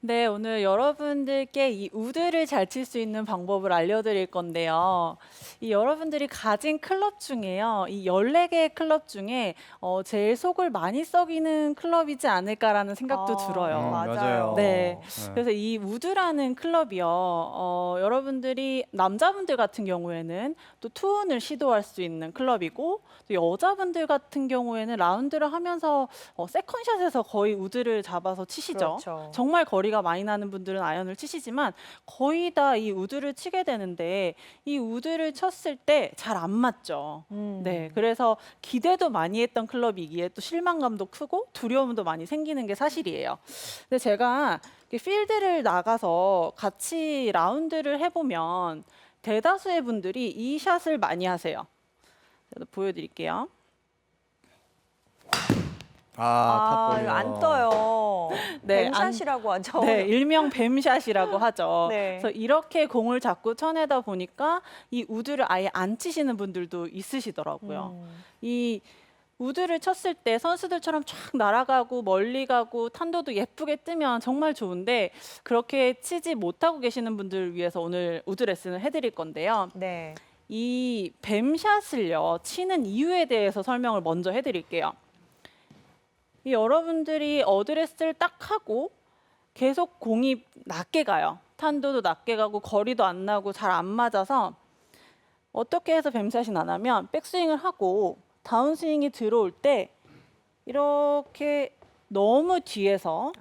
네, 오늘 여러분들께 이 우드를 잘 칠 수 있는 방법을 알려드릴 건데요. 이 여러분들이 가진 클럽 중에요. 이 14개의 클럽 중에 제일 속을 많이 썩이는 클럽이지 않을까라는 생각도 들어요. 네. 맞아요. 네. 그래서 이 우드라는 클럽이요. 여러분들이 남자분들 같은 경우에는 또 투혼을 시도할 수 있는 클럽이고 또 여자분들 같은 경우에는 라운드를 하면서 세컨샷에서 거의 우드를 잡아서 치시죠. 그렇죠. 정말 거리가 많이 나는 분들은 아이언을 치시지만 거의 다 이 우드를 치게 되는데 이 우드를 쳤을 때 잘 안 맞죠. 네, 그래서 기대도 많이 했던 클럽이기에 또 실망감도 크고 두려움도 많이 생기는 게 사실이에요. 근데 제가 이렇게 필드를 나가서 같이 라운드를 해보면 대다수의 분들이 이 샷을 많이 하세요. 저도 보여드릴게요. 이거 탑볼이요. 안 떠요. 네, 뱀샷이라고 하죠. 네, 일명 뱀샷이라고 하죠. 네. 그래서 이렇게 공을 자꾸 쳐내다 보니까 이 우드를 아예 안 치시는 분들도 있으시더라고요. 이 우드를 쳤을 때 선수들처럼 쫙 날아가고 멀리 가고 탄도도 예쁘게 뜨면 정말 좋은데 그렇게 치지 못하고 계시는 분들을 위해서 오늘 우드 레슨을 해드릴 건데요. 네. 이 뱀샷을요, 치는 이유에 대해서 설명을 먼저 해드릴게요. 이 여러분들이 어드레스를 딱 하고 계속 공이 낮게 가요. 탄도도 낮게 가고 거리도 안 나고 잘 안 맞아서 어떻게 해서 뱀샷이 나냐면 백스윙을 하고 다운스윙이 들어올 때 이렇게 너무 뒤에서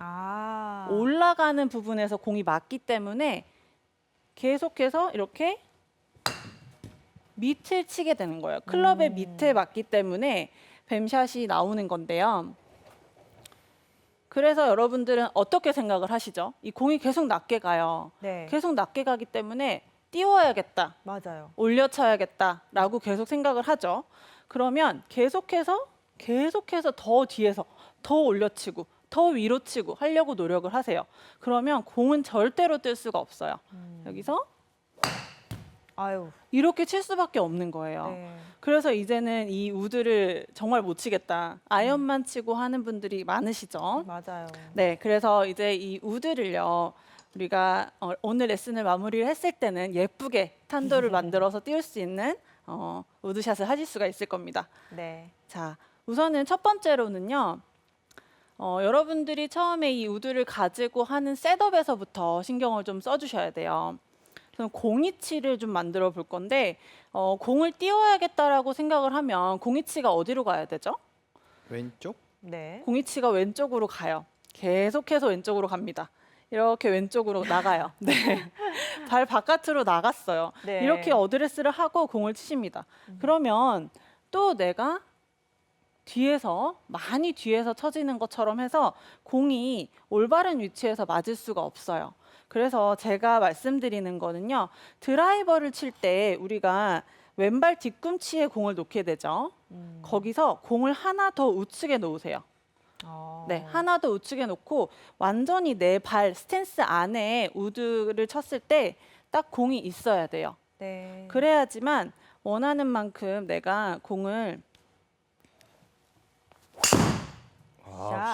올라가는 부분에서 공이 맞기 때문에 계속해서 이렇게 밑을 치게 되는 거예요. 클럽의 밑에 맞기 때문에 뱀샷이 나오는 건데요. 그래서 여러분들은 어떻게 생각을 하시죠? 이 공이 계속 낮게 가요. 네. 계속 낮게 가기 때문에 띄워야겠다, 맞아요. 올려쳐야겠다라고 계속 생각을 하죠. 그러면 계속해서 더 뒤에서 더 올려치고 더 위로 치고 하려고 노력을 하세요. 그러면 공은 절대로 뜰 수가 없어요. 여기서 아유. 이렇게 칠 수밖에 없는 거예요. 네. 그래서 이제는 이 우드를 정말 못 치겠다. 아이언만 치고 하는 분들이 많으시죠. 맞아요. 네, 그래서 이제 이 우드를요, 우리가 오늘 레슨을 마무리를 했을 때는 예쁘게 탄도를 만들어서 띄울 수 있는 우드샷을 하실 수가 있을 겁니다. 네. 자, 우선은 첫 번째로는요, 여러분들이 처음에 이 우드를 가지고 하는 셋업에서부터 신경을 좀 써주셔야 돼요. 저는 공이치를 좀 만들어 볼 건데 공을 띄워야겠다라고 생각을 하면 공이치가 어디로 가야 되죠? 왼쪽? 네. 공이치가 왼쪽으로 가요. 계속해서 왼쪽으로 갑니다. 이렇게 왼쪽으로 나가요. 네. 발 바깥으로 나갔어요. 네. 이렇게 어드레스를 하고 공을 치십니다. 그러면 또 내가 뒤에서 많이 뒤에서 쳐지는 것처럼 해서 공이 올바른 위치에서 맞을 수가 없어요. 그래서 제가 말씀드리는 거는요. 드라이버를 칠 때 우리가 왼발 뒤꿈치에 공을 놓게 되죠. 거기서 공을 하나 더 우측에 놓으세요. 네, 하나 더 우측에 놓고 완전히 내 발 스탠스 안에 우드를 쳤을 때 딱 공이 있어야 돼요. 네. 그래야지만 원하는 만큼 내가 공을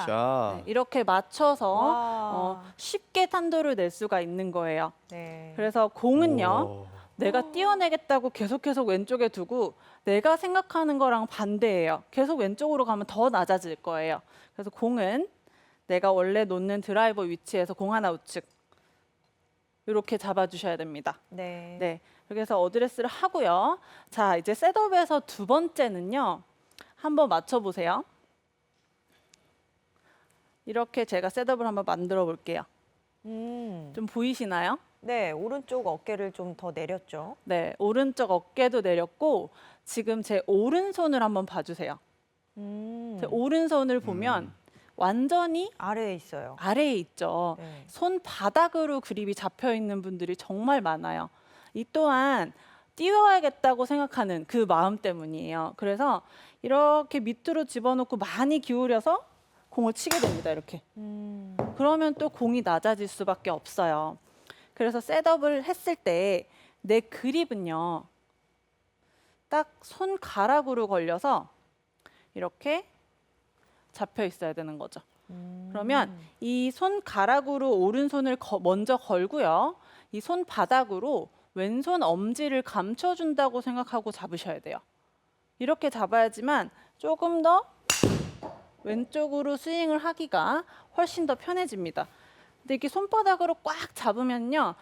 샷. 이렇게 맞춰서 와. 쉽게 탄도를 낼 수가 있는 거예요. 네. 그래서 공은요, 오. 내가 띄워내겠다고 계속 왼쪽에 두고 내가 생각하는 거랑 반대예요. 계속 왼쪽으로 가면 더 낮아질 거예요. 그래서 공은 내가 원래 놓는 드라이버 위치에서 공 하나 우측 이렇게 잡아주셔야 됩니다. 네. 네, 그래서 어드레스를 하고요. 자, 이제 셋업에서 두 번째는요. 한번 맞춰보세요. 이렇게 제가 셋업을 한번 만들어 볼게요. 좀 보이시나요? 네, 오른쪽 어깨를 좀 더 내렸죠. 네, 오른쪽 어깨도 내렸고 지금 제 오른손을 한번 봐주세요. 제 오른손을 보면 완전히 아래에 있어요. 아래에 있죠. 네. 손바닥으로 그립이 잡혀 있는 분들이 정말 많아요. 이 또한 띄워야겠다고 생각하는 그 마음 때문이에요. 그래서 이렇게 밑으로 집어넣고 많이 기울여서 공을 치게 됩니다. 이렇게. 그러면 또 공이 낮아질 수밖에 없어요. 그래서 셋업을 했을 때 내 그립은요. 딱 손가락으로 걸려서 이렇게 잡혀 있어야 되는 거죠. 그러면 이 손가락으로 오른손을 먼저 걸고요. 이 손바닥으로 왼손 엄지를 감춰준다고 생각하고 잡으셔야 돼요. 이렇게 잡아야지만 조금 더 왼쪽으로 스윙을 하기가 훨씬 더 편해집니다. 근데 이렇게 손바닥으로 꽉 잡으면요,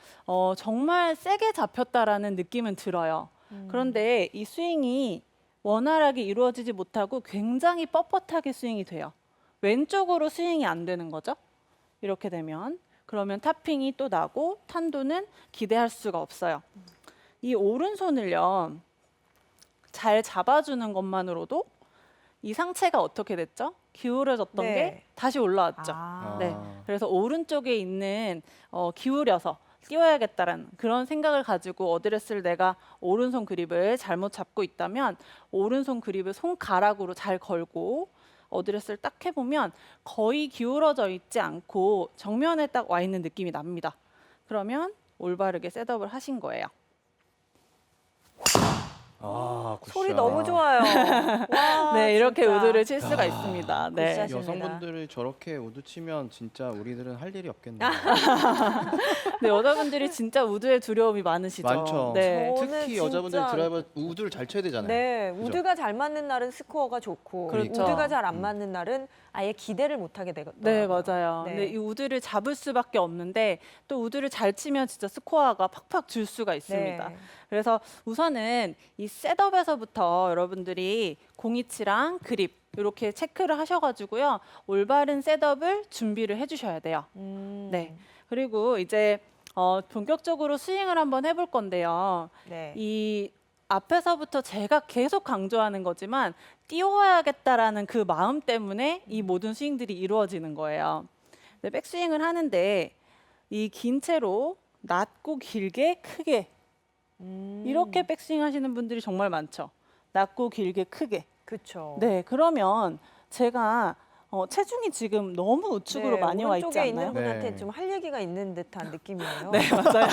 정말 세게 잡혔다라는 느낌은 들어요. 그런데 이 스윙이 원활하게 이루어지지 못하고 굉장히 뻣뻣하게 스윙이 돼요. 왼쪽으로 스윙이 안 되는 거죠. 이렇게 되면. 그러면 타핑이 또 나고 탄도는 기대할 수가 없어요. 이 오른손을요, 잘 잡아주는 것만으로도 이 상체가 어떻게 됐죠? 기울어졌던 네. 게 다시 올라왔죠. 네. 그래서 오른쪽에 있는 기울여서 띄워야겠다라는 그런 생각을 가지고 어드레스를 내가 오른손 그립을 잘못 잡고 있다면 오른손 그립을 손가락으로 잘 걸고 어드레스를 딱 해보면 거의 기울어져 있지 않고 정면에 딱 와 있는 느낌이 납니다. 그러면 올바르게 셋업을 하신 거예요. 굿샷. 소리 너무 좋아요. 와, 네, 이렇게 진짜. 우드를 칠 수가 있습니다. 네. 굿샷. 여성분들이 저렇게 우드 치면 진짜 우리들은 할 일이 없겠네요. 네, 여자분들이 진짜 우드에 두려움이 많으시죠. 많죠. 네. 저는 특히 여자분들 진짜- 드라이버 우드를 잘 쳐야 되잖아요. 네, 그죠? 우드가 잘 맞는 날은 스코어가 좋고 그렇죠. 우드가 잘 안 맞는 날은 아예 기대를 못 하게 되거든요. 네, 맞아요. 네. 근데 이 우드를 잡을 수밖에 없는데 또 우드를 잘 치면 진짜 스코어가 팍팍 줄 수가 있습니다. 네. 그래서 우선은 이 셋업에서부터 여러분들이 공이치랑 그립 이렇게 체크를 하셔가지고요. 올바른 셋업을 준비를 해주셔야 돼요. 네. 그리고 이제 본격적으로 스윙을 한번 해볼 건데요. 네. 이 앞에서부터 제가 계속 강조하는 거지만 띄워야겠다라는 그 마음 때문에 이 모든 스윙들이 이루어지는 거예요. 네, 백스윙을 하는데 이 긴 채로 낮고 길게 크게 이렇게 백스윙 하시는 분들이 정말 많죠. 낮고 길게 크게. 그렇죠. 네, 그러면 제가 체중이 지금 너무 우측으로 많이 와 있지 오른쪽에 않나요? 있는 분한테 네. 좀 할 얘기가 있는 듯한 느낌이에요. 네, 맞아요.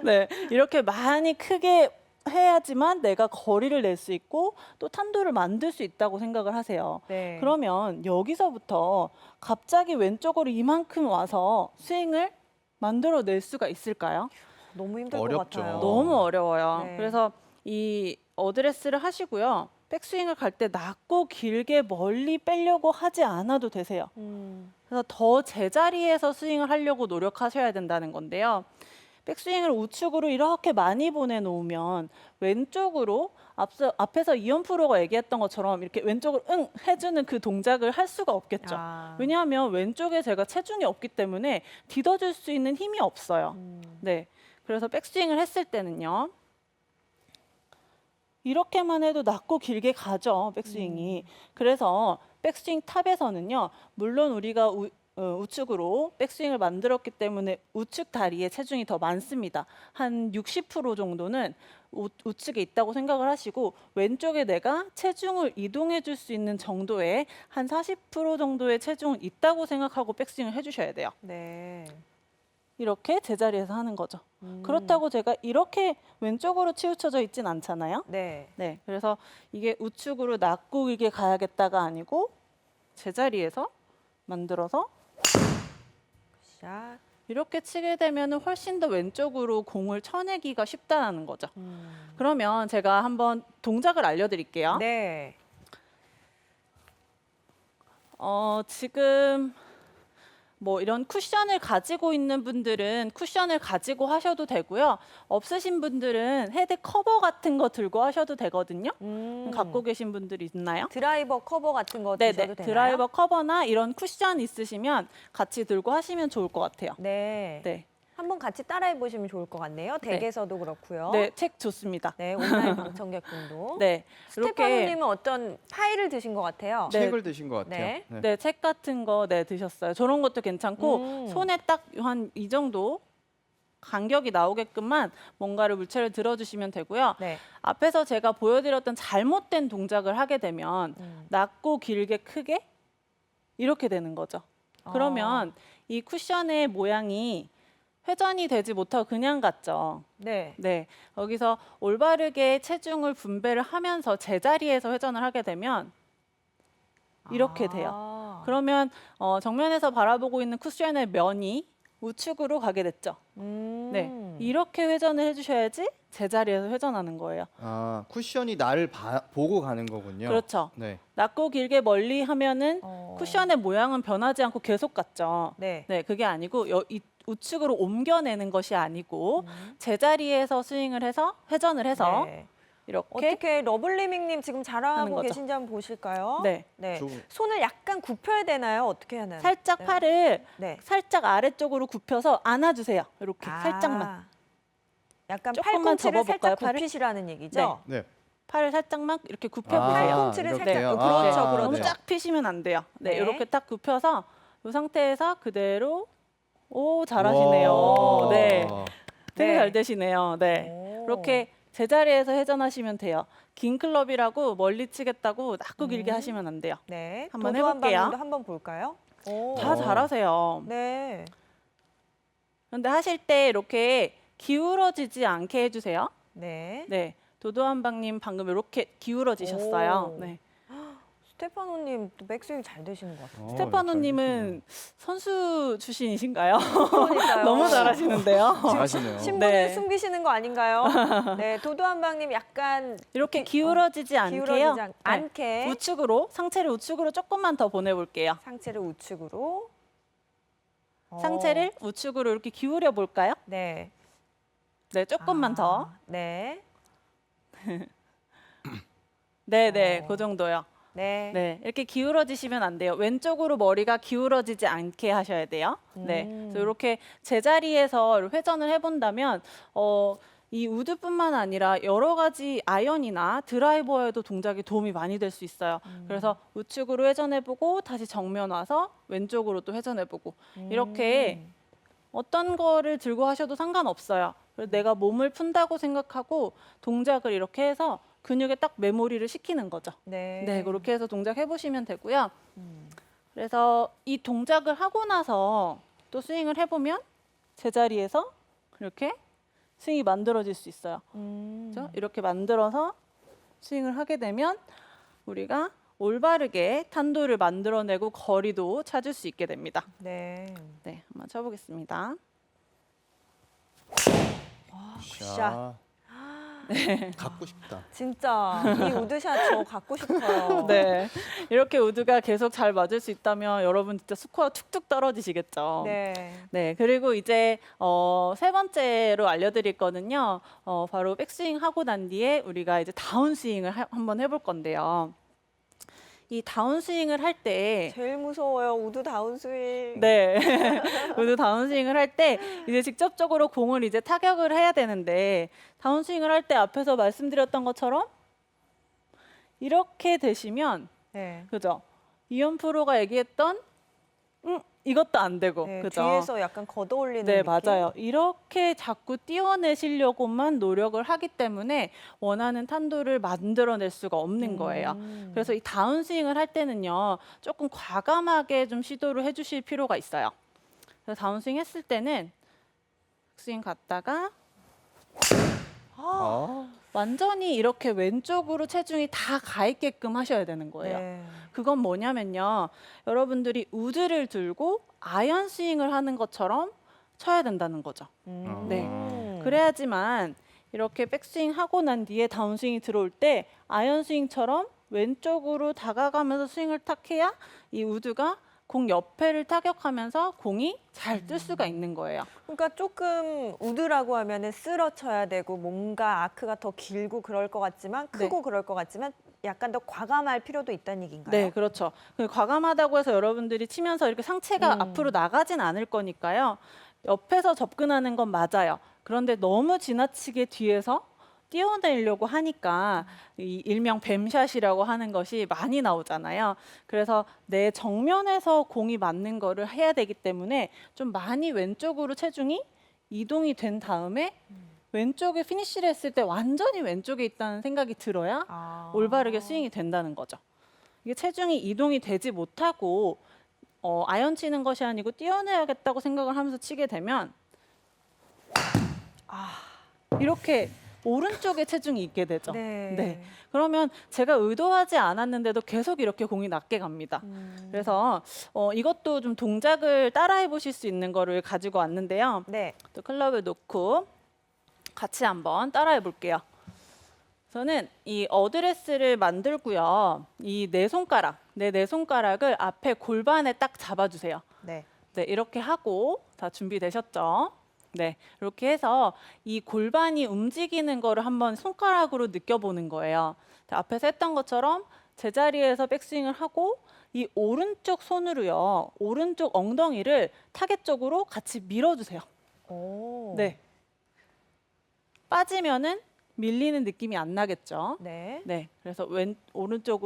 네, 이렇게 많이 크게 해야지만 내가 거리를 낼 수 있고 또 탄도를 만들 수 있다고 생각을 하세요. 네. 그러면 여기서부터 갑자기 왼쪽으로 이만큼 와서 스윙을 만들어낼 수가 있을까요? 너무 힘들 어렵죠. 것 같아요. 너무 어려워요. 네. 그래서 이 어드레스를 하시고요. 백스윙을 갈 때 낮고 길게 멀리 빼려고 하지 않아도 되세요. 그래서 더 제자리에서 스윙을 하려고 노력하셔야 된다는 건데요. 백스윙을 우측으로 이렇게 많이 보내놓으면 왼쪽으로 앞에서 이현 프로가 얘기했던 것처럼 이렇게 왼쪽으로 응 해주는 그 동작을 할 수가 없겠죠. 아. 왜냐하면 왼쪽에 제가 체중이 없기 때문에 디뎌줄 수 있는 힘이 없어요. 네, 그래서 백스윙을 했을 때는요. 이렇게만 해도 낮고 길게 가죠, 백스윙이. 그래서 백스윙 탑에서는요. 물론 우리가 우측으로 백스윙을 만들었기 때문에 우측 다리에 체중이 더 많습니다. 한 60% 정도는 우측에 있다고 생각을 하시고 왼쪽에 내가 체중을 이동해 줄 수 있는 정도의 한 40% 정도의 체중은 있다고 생각하고 백스윙을 해주셔야 돼요. 네. 이렇게 제자리에서 하는 거죠. 그렇다고 제가 이렇게 왼쪽으로 치우쳐져 있진 않잖아요. 네. 네, 그래서 이게 우측으로 낮고 길게 가야겠다가 아니고 제자리에서 만들어서 샷. 이렇게 치게 되면 훨씬 더 왼쪽으로 공을 쳐내기가 쉽다는 거죠. 그러면 제가 한번 동작을 알려드릴게요. 네. 지금 뭐 이런 쿠션을 가지고 있는 분들은 쿠션을 가지고 하셔도 되고요. 없으신 분들은 헤드 커버 같은 거 들고 하셔도 되거든요. 갖고 계신 분들이 있나요? 드라이버 커버 같은 거 네네. 드셔도 되나요? 드라이버 커버나 이런 쿠션 있으시면 같이 들고 하시면 좋을 것 같아요. 네. 네. 한번 같이 따라해 보시면 좋을 것 같네요. 댁에서도 그렇고요. 네, 책 좋습니다. 네, 온라인 방청객분도. 네. 스테파노님은 어떤 파이를 드신 것 같아요. 네. 책을 드신 것 같아요. 네. 네, 책 같은 거 드셨어요. 저런 것도 괜찮고 손에 딱 한 이 정도 간격이 나오게끔만 뭔가를 물체를 들어주시면 되고요. 네. 앞에서 제가 보여드렸던 잘못된 동작을 하게 되면 낮고 길게 크게 이렇게 되는 거죠. 그러면 이 쿠션의 모양이 회전이 되지 못하고 그냥 갔죠. 네. 네, 여기서 올바르게 체중을 분배를 하면서 제자리에서 회전을 하게 되면 이렇게 돼요. 그러면 정면에서 바라보고 있는 쿠션의 면이 우측으로 가게 됐죠. 네, 이렇게 회전을 해주셔야지 제자리에서 회전하는 거예요. 아, 쿠션이 나를 보고 가는 거군요. 그렇죠. 네. 낮고 길게 멀리 하면은 어. 쿠션의 모양은 변하지 않고 계속 같죠. 네. 네, 그게 아니고 이 우측으로 옮겨내는 것이 아니고 제자리에서 스윙을 해서 회전을 해서 네. 이렇게 어떻게 러블리밍님 지금 하는 잘하고 거죠. 계신지 한번 보실까요? 네, 네. 좀- 손을 약간 굽혀야 되나요? 어떻게 하나요? 살짝 네. 팔을 네. 살짝 아래쪽으로 굽혀서 안아주세요. 이렇게 아, 살짝만. 약간 조금만 팔꿈치를 살짝 접어볼까요, 팔을? 굽히시라는 얘기죠? 네. 팔을 살짝만 이렇게 굽혀보세요. 팔꿈치를 이렇게요? 살짝 그렇죠, 아, 그렇죠. 너무 네. 쫙 피시면 안 돼요. 네, 네. 이렇게 딱 굽혀서 이 상태에서 그대로 오 잘하시네요. 와. 네, 되게 네. 잘 되시네요. 네, 오. 이렇게 제자리에서 회전하시면 돼요. 긴 클럽이라고 멀리 치겠다고 낮고 길게 하시면 안 돼요. 네. 한번 도도한 해볼게요. 방님도 한번 볼까요? 오. 다 잘하세요. 네. 그런데 하실 때 이렇게 기울어지지 않게 해주세요. 네. 네, 도도한방님 방금 이렇게 기울어지셨어요. 오. 네. 스테파노님 또 백스윙 잘 되시는 것 같아요. 스테파노님은 선수 출신이신가요? 그러니까요. 너무 잘하시는데요. 잘하시네요. 신분을 네. 숨기시는 거 아닌가요? 네, 도도한방님 약간 이렇게 기울어지지 않게요. 기울어지지 네. 않게 우측으로 상체를 우측으로 조금만 더 보내볼게요. 상체를 우측으로. 상체를 우측으로 이렇게 기울여 볼까요? 네. 네, 조금만 더. 네. 네, 네, 어. 그 정도요. 네. 네, 이렇게 기울어지시면 안 돼요. 왼쪽으로 머리가 기울어지지 않게 하셔야 돼요. 네, 그래서 이렇게 제자리에서 회전을 해본다면 이 우드뿐만 아니라 여러 가지 아이언이나 드라이버에도 동작에 도움이 많이 될 수 있어요. 그래서 우측으로 회전해보고 다시 정면 와서 왼쪽으로 또 회전해보고 이렇게 어떤 거를 들고 하셔도 상관없어요. 그래서 내가 몸을 푼다고 생각하고 동작을 이렇게 해서 근육에 딱 메모리를 시키는 거죠. 네. 네, 그렇게 해서 동작 해보시면 되고요. 그래서 이 동작을 하고 나서 또 스윙을 해보면 제자리에서 이렇게 스윙이 만들어질 수 있어요. 그렇죠? 이렇게 만들어서 스윙을 하게 되면 우리가 올바르게 탄도를 만들어내고 거리도 찾을 수 있게 됩니다. 네. 네, 한번 쳐보겠습니다. 샷. 갖고 싶다. 진짜 이 우드샷 저 갖고 싶어요. 네, 이렇게 우드가 계속 잘 맞을 수 있다면 여러분 진짜 스코어 툭툭 떨어지시겠죠. 네. 네, 그리고 이제 세 번째로 알려드릴 거는요. 바로 백스윙 하고 난 뒤에 우리가 이제 다운스윙을 한번 해볼 건데요. 이 다운스윙을 할 때, 제일 무서워요. 우드 다운스윙. 네, 우드 다운스윙을 할 때 이제 직접적으로 공을 이제 타격을 해야 되는데 다운스윙을 할 때 앞에서 말씀드렸던 것처럼 이렇게 되시면 네. 그죠? 이현 프로가 얘기했던 이것도 안 되고 네, 그죠? 뒤에서 약간 걷어올리는 네, 느낌. 맞아요. 이렇게 자꾸 띄워내시려고만 노력을 하기 때문에 원하는 탄도를 만들어낼 수가 없는 거예요. 그래서 이 다운스윙을 할 때는요, 조금 과감하게 좀 시도를 해주실 필요가 있어요. 그래서 다운스윙 했을 때는 스윙 갔다가 완전히 이렇게 왼쪽으로 체중이 다 가 있게끔 하셔야 되는 거예요. 네. 그건 뭐냐면요. 여러분들이 우드를 들고 아이언 스윙을 하는 것처럼 쳐야 된다는 거죠. 네. 그래야지만 이렇게 백스윙 하고 난 뒤에 다운스윙이 들어올 때 아이언 스윙처럼 왼쪽으로 다가가면서 스윙을 탁 해야 이 우드가 공 옆에를 타격하면서 공이 잘 뜰 수가 있는 거예요. 그러니까 조금 우드라고 하면은 쓸어쳐야 되고 뭔가 아크가 더 길고 그럴 것 같지만 크고 그럴 것 같지만 약간 더 과감할 필요도 있다는 얘기인가요? 네, 그렇죠. 과감하다고 해서 여러분들이 치면서 이렇게 상체가 앞으로 나가진 않을 거니까요. 옆에서 접근하는 건 맞아요. 그런데 너무 지나치게 뒤에서 띄워내려고 하니까 이 일명 뱀샷이라고 하는 것이 많이 나오잖아요. 그래서 내 정면에서 공이 맞는 거를 해야 되기 때문에 좀 많이 왼쪽으로 체중이 이동이 된 다음에 왼쪽에 피니쉬를 했을 때 완전히 왼쪽에 있다는 생각이 들어야 올바르게 스윙이 된다는 거죠. 이게 체중이 이동이 되지 못하고 아이언 치는 것이 아니고 띄워내야겠다고 생각을 하면서 치게 되면 이렇게 오른쪽에 체중이 있게 되죠. 네. 네. 그러면 제가 의도하지 않았는데도 계속 이렇게 공이 낮게 갑니다. 그래서 이것도 좀 동작을 따라해 보실 수 있는 거를 가지고 왔는데요. 네. 또 클럽을 놓고 같이 한번 따라해 볼게요. 저는 이 어드레스를 만들고요. 이 네 손가락을 앞에 골반에 딱 잡아주세요. 네. 네, 이렇게 하고 다 준비되셨죠? 네, 이렇게 해서 이 골반이 움직이는 거를 한번 손가락으로 느껴보는 거예요. 자, 앞에서 했던 것처럼 제자리에서 백스윙을 하고 이 오른쪽 손으로요, 오른쪽 엉덩이를 타겟 쪽으로 같이 밀어주세요. 오. 네, 빠지면은 밀리는 느낌이 안 나겠죠? 네. 네, 그래서 오른쪽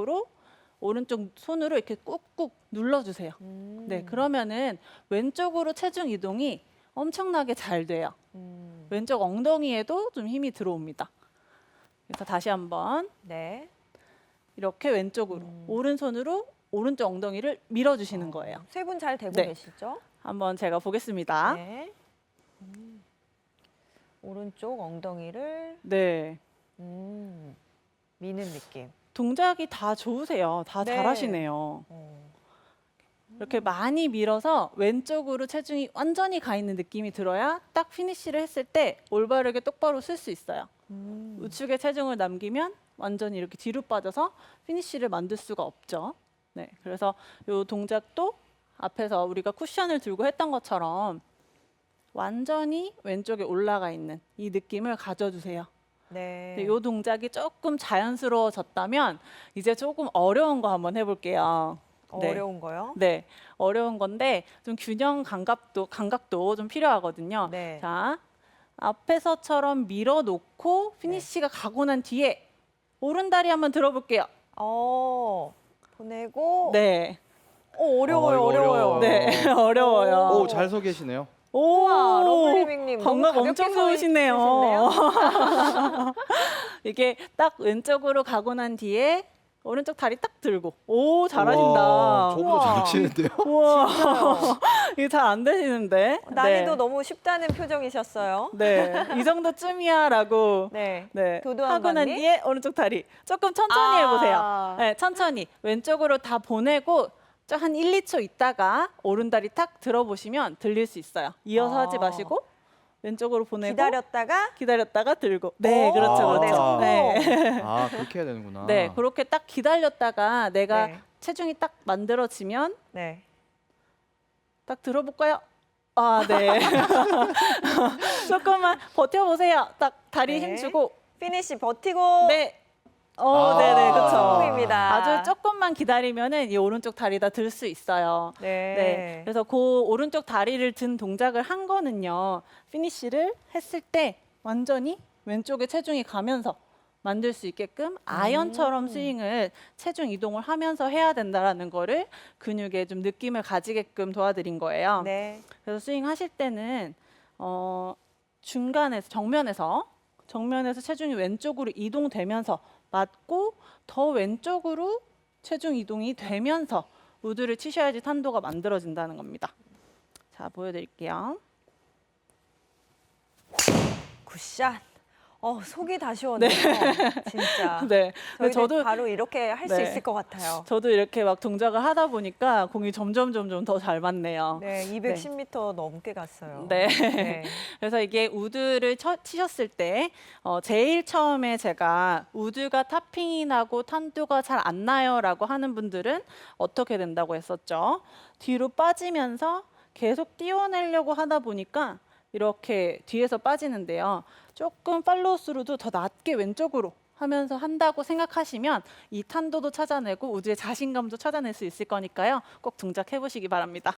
손으로 이렇게 꾹꾹 눌러주세요. 네, 그러면은 왼쪽으로 체중 이동이 엄청나게 잘 돼요. 왼쪽 엉덩이에도 좀 힘이 들어옵니다. 그래서 다시 한번 네. 이렇게 왼쪽으로 오른손으로 오른쪽 엉덩이를 밀어주시는 거예요. 세 분 잘 되고 네. 계시죠? 한번 제가 보겠습니다. 네. 오른쪽 엉덩이를 네, 미는 느낌. 동작이 다 좋으세요. 다 네. 잘하시네요. 어. 이렇게 많이 밀어서 왼쪽으로 체중이 완전히 가 있는 느낌이 들어야 딱 피니쉬를 했을 때 올바르게 똑바로 쓸 수 있어요. 우측에 체중을 남기면 완전히 이렇게 뒤로 빠져서 피니쉬를 만들 수가 없죠. 네, 그래서 이 동작도 앞에서 우리가 쿠션을 들고 했던 것처럼 완전히 왼쪽에 올라가 있는 이 느낌을 가져주세요. 네. 이 동작이 조금 자연스러워졌다면 이제 조금 어려운 거 한번 해볼게요. 네. 어려운 거요? 네, 어려운 건데 좀 균형 감각도 좀 필요하거든요. 네. 자, 앞에서처럼 밀어놓고 피니쉬가 가고 난 뒤에 오른다리 한번 들어볼게요. 보내고. 네, 어려워요, 이거 어려워요. 네, 어려워요. 오, 잘 서 계시네요. 우와, 러블리밍님 너무 감각 가볍게 엄청 서 좋으시네요. 계신데요? 이게 딱 왼쪽으로 가고 난 뒤에 오른쪽 다리 딱 들고. 오, 잘하신다. 와, 저보다 우와. 잘하시는데요? 우와, 진짜요. 이게 잘 안 되시는데. 난이도 네. 너무 쉽다는 표정이셨어요. 네, 이 정도쯤이야라고. 네. 네, 도도한 하고 난 반니? 뒤에 오른쪽 다리 조금 천천히 해보세요. 아. 네, 천천히 왼쪽으로 다 보내고 한 1, 2초 있다가 오른다리 탁 들어보시면 들릴 수 있어요. 이어서 하지 마시고 왼쪽으로 보내고 기다렸다가 들고. 네, 오, 그렇죠, 네, 그렇죠. 성공. 네. 아, 그렇게 해야 되는구나. 네, 그렇게 딱 기다렸다가 내가 네. 체중이 딱 만들어지면 네. 딱 들어볼까요? 아, 네. 조금만 버텨보세요. 딱 다리 네. 힘주고. 피니시 버티고. 네. 아, 네네, 그렇죠. 성공입니다. 아주 조금만 기다리면은 이 오른쪽 다리 다 들 수 있어요. 네. 네. 그래서 그 오른쪽 다리를 든 동작을 한 거는요. 피니쉬를 했을 때 완전히 왼쪽에 체중이 가면서 만들 수 있게끔 아이언처럼 스윙을 체중 이동을 하면서 해야 된다라는 거를 근육에 좀 느낌을 가지게끔 도와드린 거예요. 네. 그래서 스윙 하실 때는 중간에서 정면에서 체중이 왼쪽으로 이동되면서 맞고 더 왼쪽으로 체중 이동이 되면서 우드를 치셔야지 탄도가 만들어진다는 겁니다. 자, 보여드릴게요. 굿샷. 속이 다 시원해요. 진짜. 네, 근데 저희도 바로 이렇게 할 수 네. 있을 것 같아요. 저도 이렇게 막 동작을 하다 보니까 공이 점점 더 잘 맞네요. 네, 210m 넘게 갔어요. 네. 네. 그래서 이게 우드를 치셨을 때 제일 처음에 제가 우드가 탑핑이 나고 탄도가 잘 안 나요라고 하는 분들은 어떻게 된다고 했었죠? 뒤로 빠지면서 계속 띄워내려고 하다 보니까 이렇게 뒤에서 빠지는데요. 조금 팔로우 스루도 더 낮게 왼쪽으로 하면서 한다고 생각하시면 이 탄도도 찾아내고 우드의 자신감도 찾아낼 수 있을 거니까요. 꼭 동작해 보시기 바랍니다.